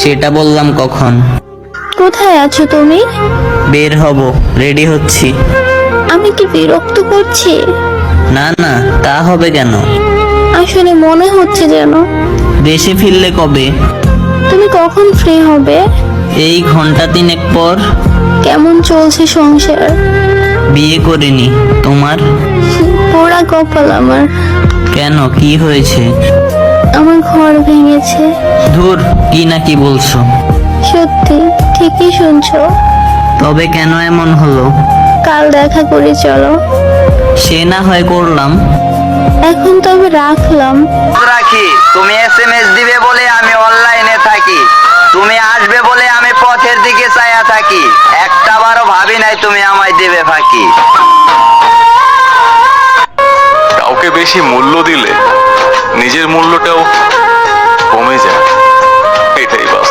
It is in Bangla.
সেটা বললাম কখন? কোথায় আছো তুমি? বের হব, রেডি হচ্ছি। আমি কি বিরক্ত করছি? না না, তা হবে কেন? আসলে মনে হচ্ছে যেন। দেশে ফিরলে কবে? তুমি কখন ফ্রি হবে? এই ঘন্টা তিনেক পর। কেমন চলছে সংসার? বিয়ে করিনি। তোমার? পোড়া কপাল আমার। কেন, কি হয়েছে? আমার ঘর ভেঙেছে। ধুর, কি না কি বলছো? সত্যি, ঠিকই শুনছো। তবে কেন এমন হলো? কাল দেখা করে চলো। সে না হয় করলাম। এখন তবে রাখলাম। রাখি, তুমি এসএমএস দিবে বলে আমি অনলাইনে থাকি, তুমি আসবে বলে আমি পথের দিকে চাইয়া থাকি, একটা বারও ভাবি নাই তুমি আমায় দেবে ফাঁকি। কাউকে বেশি মূল্য দিলে নিজের মূল্যটাও কমে যায়, এটাই বাস্তব।